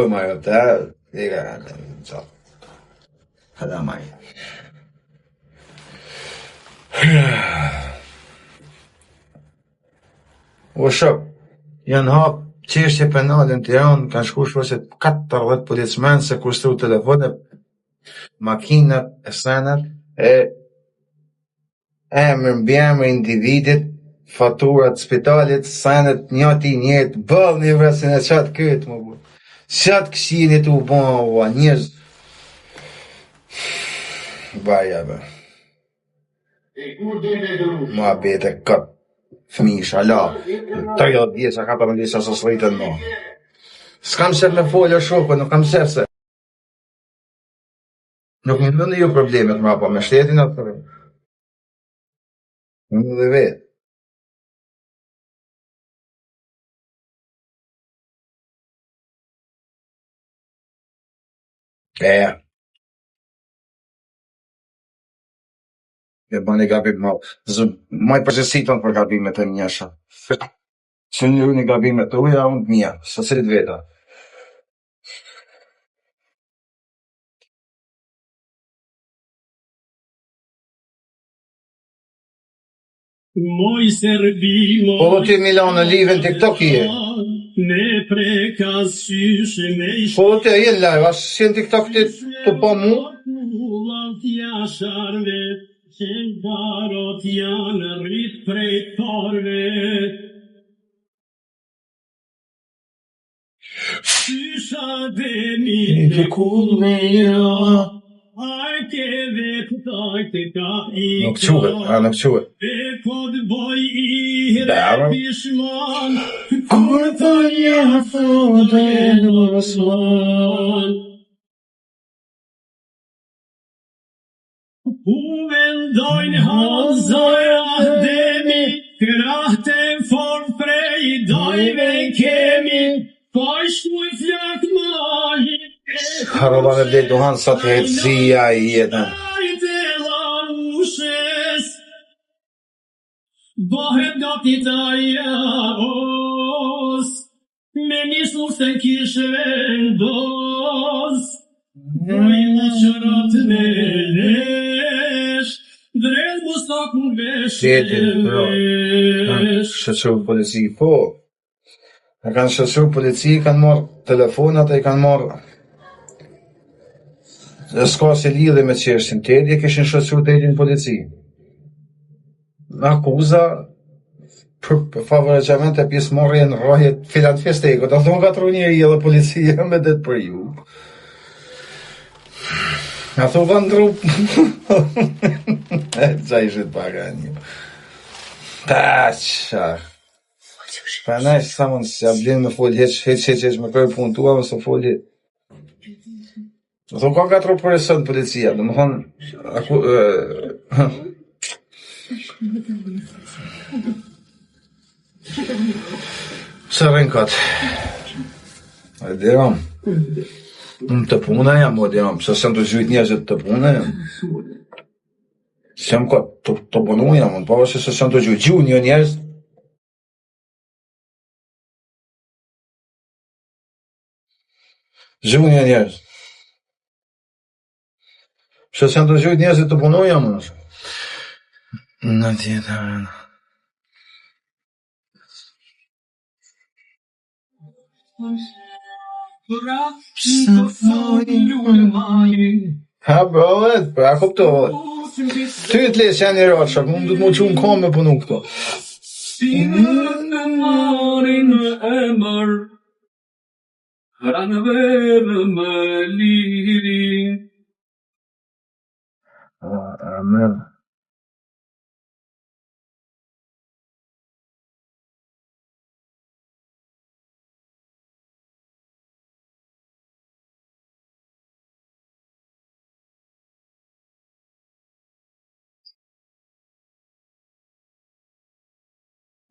ما يبتاع هذا معي وشو janë hap çështje penale në Tiranë, kanë shku shoshet 14 policmen sekuestru telefone, makinat, e senat, emër mbi emër individit, faturat spitalit, senet njëti njëtë, bëll një vresin e qatë këtë më bu. Qatë këshinit u bon, njëz. Baja be. Ma bete këtë. Fëmish, ala, 30 vjeca, 14 vjeca së sëritën mo. S'kam qef me folë shokë, nuk kam qef se. Nuk më ndë ju problemet ma pa me shtetin atë përre. Në dhe vetë. E bani gabim ma. Maj përgjësiton për gabimet e mjesha. Që një një gabimet të uja, unë të mija, së cilit veta. Po do t'je Milano live në TikTok je. Po do t'je je live, asë si në TikTok të po mu? Nuk quhet, nuk quhet. Bërë. Kur të një fode në sman U vendojnë hazoja demi Krahten form prej dojve kemi Pashtu I flak mahi Harolan e blet duhan sa të hetësia I jetën Bëhet nga titaja os Me një susën kishë vendos Dojnë qërat me lesh Drejt mustak më vesh Shëqru polici po E kanë shëqru polici kanë marrë telefonat e kanë marrë E s'ka se lidhe me qeshtin Tedje kishin shëqru tedje në polici Në akuza për favorizament e pjesëmarrje në rrahjet filan festeko, do thonë katër njeri edhe policia me det për ju. A thu van drup. Qa ishit paga një. Paqa. Pa nej, sa mund se ja blin me fol heq me kërë punë tua, mësë fol heq. Do thonë ka katër operacion policia, do më thonë Së rënkat E diram Të puna jam o diram Se sem të gjujt njerëzit të puna jam Sem ka të punu jam Në pava se sem të gjujt Gju një njerëz Gju një njerëz Se sem të gjujt njerëzit të punu jam Në tjetër Ha bro, pra kuptohet. Ty t'les janë I rasha, ku më du t'mu që unë kam me punu këto. Marin emër, ranë verë më liri. Amen.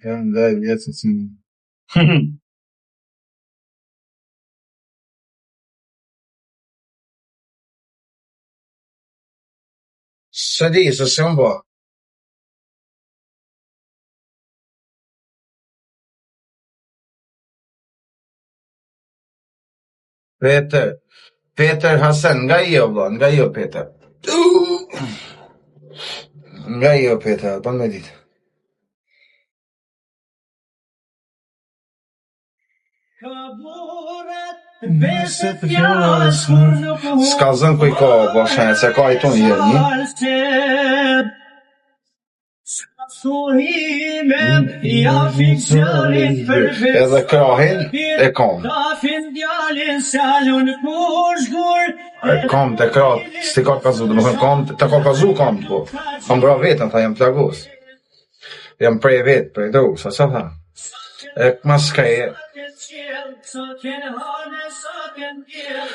Janë dhe vjetës që Së di, se se më bo. Peter Hasan, nga jo, vlla, nga jo, Peter. Nga jo, Peter, ban me ditë. S'ka zën ku I ka, po shenjë, se ka I tonë një. Edhe krahin e kom. E kom të krah, s'ti ka kazu, dhe më thënë kom, të ka kazu kom, po. Kam bra vetën, tha, jam plagos. Jam prej vetë, prej drugë, sa tha. E mas kreje.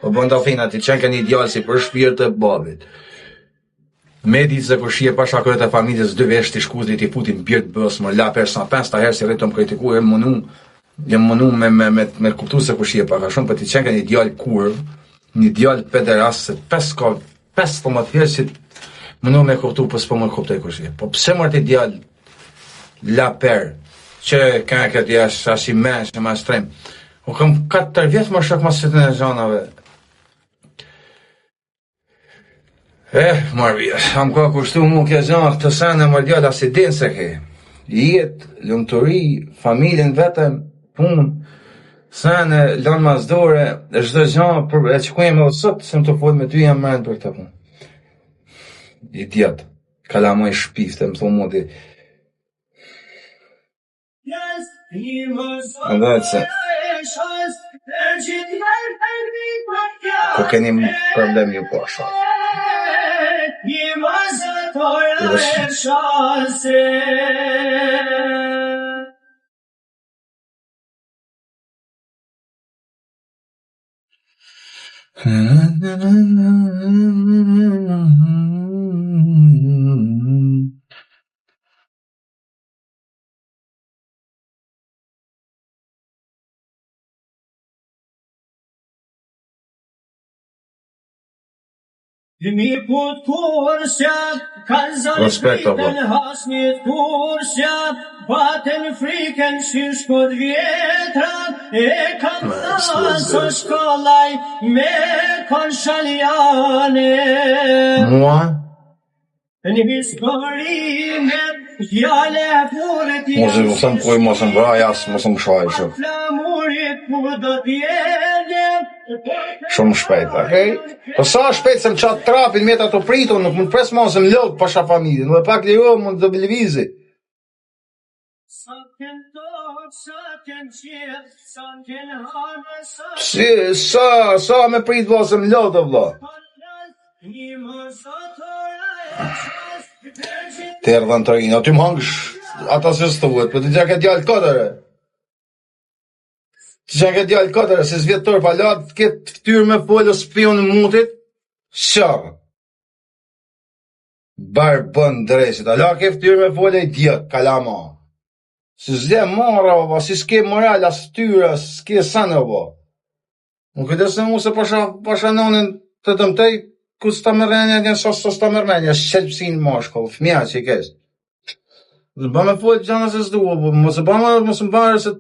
O bënda fina, ti qenë kënë ideal si për shpirë të babit. Me ditë se kur shie pasha kërët e familjes 2 vesh të shkuzli t'i putin pjët bës, më la persa 5 ta herë si rritëm kritiku, jem mënu me kuptu se kur shie pasha shumë, për ti qenë kënë ideal kurv, një ideal pederas, se 5 herë si mënu me kuptu, për s'po më kuptu e kur shie. Po pse mërët ideal la per, që kënë këtë jash ashtë I mensh e ma shtrem. O këm 4 vjetë më shok ma sëtën e zhanave. Marvija, am ka kushtu mu kja zhanë këtë sene më djallë as I din se ke. Jetë, lumëturi, familjen vetëm, punë, sene, lanë mazdore, e çdo zhanë, e që ku jem edhe sot, se më të folë me ty jam mërën për këtë punë. I djetë, kalamoj shpifte, më thonë modi. Andajtë se, ku keni problem ju po shumë. Respekt apo. Baten frikën si shkot vjetra, e kam së shkollaj me kon shaljane. Mua? Një historime, fjale furet jasë. Mosëm kuj, mosëm vra jasë, mosëm shaj shumë. Shumë shpejt, okej? Po sa shpejt se më qatë trapin, meta të pritu, nuk mund pres mosëm lëgë pasha familje, nuk e pak lijo mund të bilivizi. Sa me prit vlasëm lëgë, vla? Të erdhën të rinë, aty më hangësh ata se stuhet, për të gjë këtë djallë këtëre. Të gjë këtë djallë këtëre, se zvjetë tërë palat, këtë ftyrë me folë spion në mutit, shërë. Barë bënë dresit, ala këtë ftyrë me folë I djëtë, kalama. Se zje mora, baba, si s'ke moral, as ftyrë, s'ke sanë, baba. Nuk këtë se mu se pasha nonin të dëmtej, ku s'ta mërmenja një sasë s'ta mërmenja, shqelpsin mashkull, fëmija që I kesë. Zë ba me folë gjana se s'duha, mos më barë se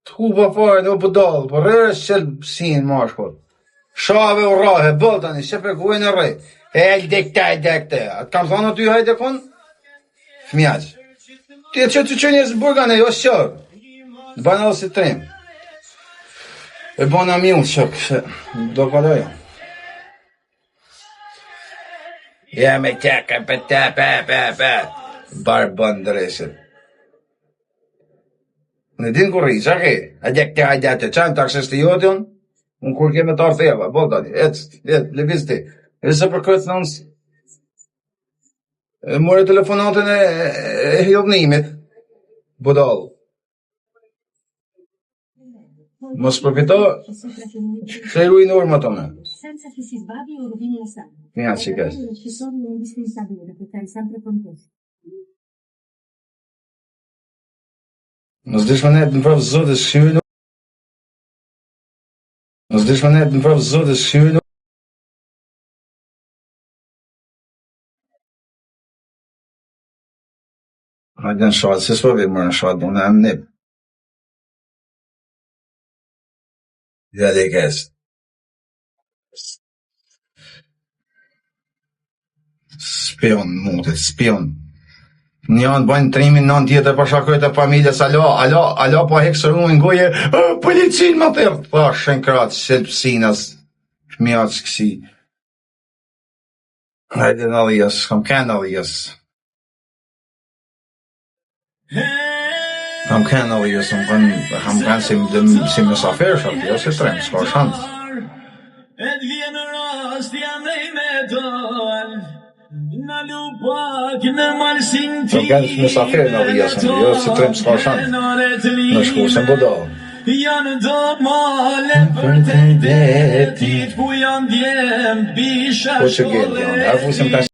të huba fare, në pëdallë, po rrë shqelpsin mashkull. Shave u rahe, bëllë tani, shqepe kuve në rrej. Dekte. Atë kam thonë aty hajde kon? Fëmija që. Ti e që të që njësë burgane, jo shqërë. Në banë edhe si trim. E bëna mjullë qëk, se do këtë jo. Ja me qeka për te, barë bënë dresit. Në din kur rri, qa ke? Hajde, qanë të akses të jotion? Unë kur keme të artheva, bo tani, leviz ti. E se për këtë nënës, more telefonatën e hjodnimit, budal. Mos përfito, se I ruin urma të me. Senza che si sbagli o rovini la strada. Grazie, guys. Gli accessori è indispensabile da portare sempre con te. Mos dish më net në prafë zotë shqyrë. Mos dish më net në prafë zotë shqyrë. Hajde në shatë, se s'po vej mërë në shatë, unë e më nip. Ja, le guys. Spion, mutet, spion. Njën bëjnë trimin 9 tjetër për shakojt e familjes, alo, po heksërumin goje, policin më tërë, pa, shenkrat, shelpsinas, shmjac kësi. Hajde në lijes, kam kënë në lijes. Kam kënë në lijes, kam kënë si mësafer shatë, jo si trem, s'ka shantë. Et vjen rast jam dhe me dal Në lupak në malsin ti Kam kënë si mësafer në lijes, jo si trem, s'ka shantë. Në shku se më do. Janë do male për të detit Ku janë djem bisha Po që gjenë, ja fusim